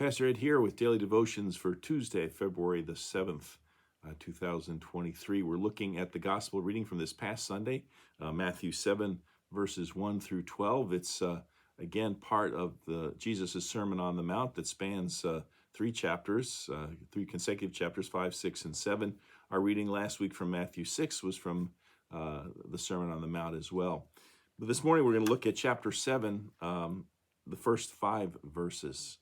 Pastor Ed here with Daily Devotions for Tuesday, February the 7th, 2023. We're looking at the gospel reading from this past Sunday, Matthew 7, verses 1 through 12. It's, again, part of Jesus' Sermon on the Mount that spans three chapters, three consecutive chapters, 5, 6, and 7. Our reading last week from Matthew 6 was from the Sermon on the Mount as well. But this morning we're going to look at chapter 7, the first 5 verses,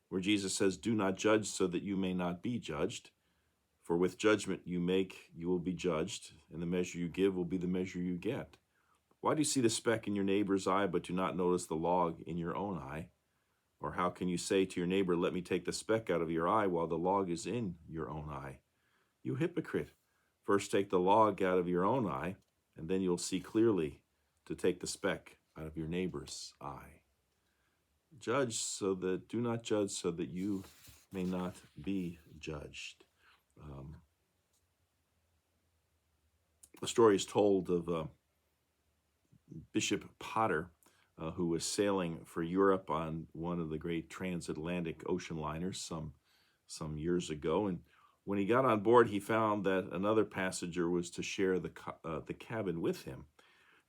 where Jesus says, "Do not judge so that you may not be judged. For with judgment you make, you will be judged, and the measure you give will be the measure you get. Why do you see the speck in your neighbor's eye, but do not notice the log in your own eye? Or how can you say to your neighbor, 'Let me take the speck out of your eye,' while the log is in your own eye? You hypocrite! First take the log out of your own eye, and then you'll see clearly to take the speck out of your neighbor's eye. Do not judge so that you may not be judged." A story is told of Bishop Potter, who was sailing for Europe on one of the great transatlantic ocean liners some years ago. And when he got on board, he found that another passenger was to share the cabin with him.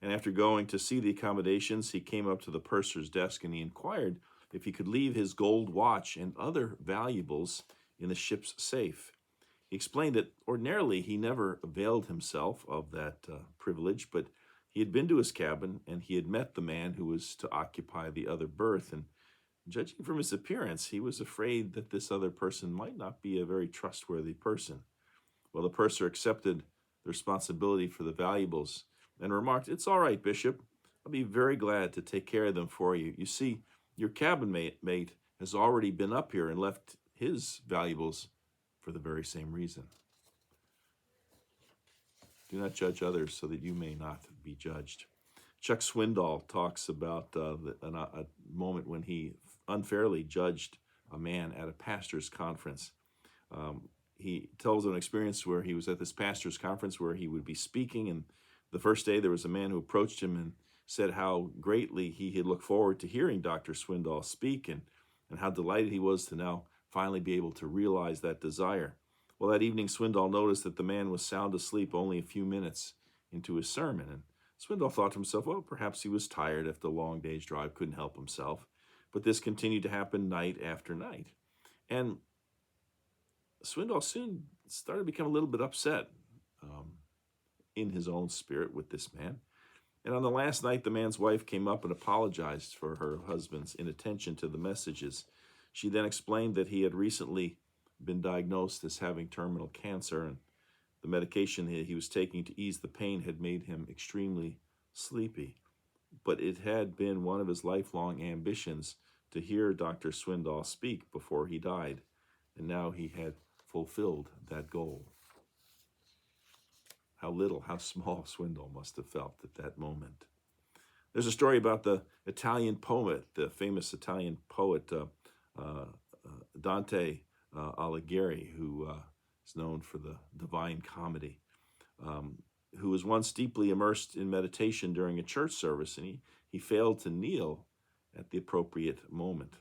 And after going to see the accommodations, he came up to the purser's desk and he inquired if he could leave his gold watch and other valuables in the ship's safe. He explained that ordinarily he never availed himself of that privilege, but he had been to his cabin and he had met the man who was to occupy the other berth. And judging from his appearance, he was afraid that this other person might not be a very trustworthy person. Well, the purser accepted the responsibility for the valuables and remarked, "It's all right, Bishop. I'll be very glad to take care of them for you. You see, your cabin mate has already been up here and left his valuables for the very same reason." Do not judge others so that you may not be judged. Chuck Swindoll talks about a moment when he unfairly judged a man at a pastor's conference. He tells an experience where he was at this pastor's conference where he would be speaking, and the first day there was a man who approached him and said how greatly he had looked forward to hearing Dr. Swindoll speak and how delighted he was to now finally be able to realize that desire. Well, that evening, Swindoll noticed that the man was sound asleep only a few minutes into his sermon. And Swindoll thought to himself, well, perhaps he was tired after a long day's drive, couldn't help himself. But this continued to happen night after night. And Swindoll soon started to become a little bit upset in his own spirit with this man. And on the last night, the man's wife came up and apologized for her husband's inattention to the messages. She then explained that he had recently been diagnosed as having terminal cancer, and the medication he was taking to ease the pain had made him extremely sleepy. But it had been one of his lifelong ambitions to hear Dr. Swindoll speak before he died, and now he had fulfilled that goal. How small Swindoll must have felt at that moment. There's a story about the Italian poet, the famous Italian poet Dante Alighieri, who is known for the Divine Comedy, who was once deeply immersed in meditation during a church service, and he failed to kneel at the appropriate moment.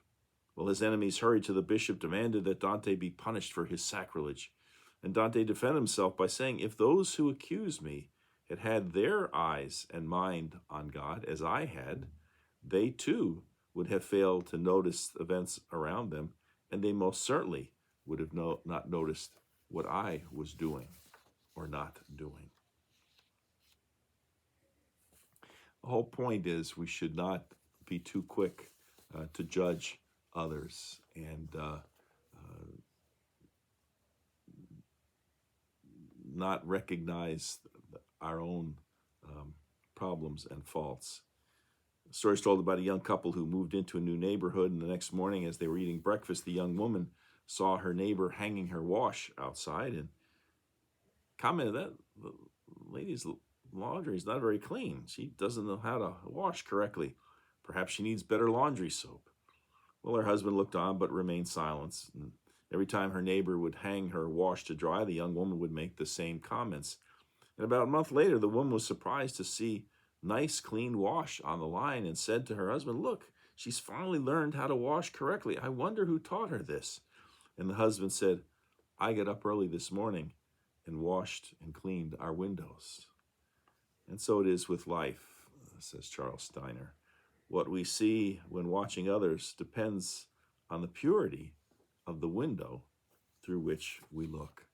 Well, his enemies hurried to the bishop, demanded that Dante be punished for his sacrilege. And Dante defended himself by saying, "If those who accuse me had had their eyes and mind on God, as I had, they too would have failed to notice events around them, and they most certainly would have not noticed what I was doing or not doing." The whole point is we should not be too quick to judge others and not recognize our own problems and faults. The story is told about a young couple who moved into a new neighborhood, and the next morning as they were eating breakfast, the young woman saw her neighbor hanging her wash outside and commented that the lady's laundry is not very clean. She doesn't know how to wash correctly. Perhaps she needs better laundry soap. Well, her husband looked on but remained silent. And every time her neighbor would hang her wash to dry, the young woman would make the same comments. And about a month later, the woman was surprised to see nice, clean wash on the line and said to her husband, "Look, She's finally learned how to wash correctly. I wonder who taught her this. And the husband said, I got up early this morning and washed and cleaned our windows. And so it is with life, says Charles Steiner. What we see when watching others depends on the purity of the window through which we look.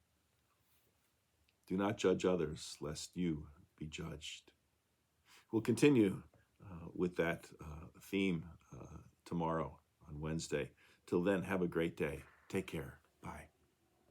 Do not judge others, lest you be judged. We'll continue with that theme tomorrow on Wednesday. Till then, have a great day. Take care. Bye.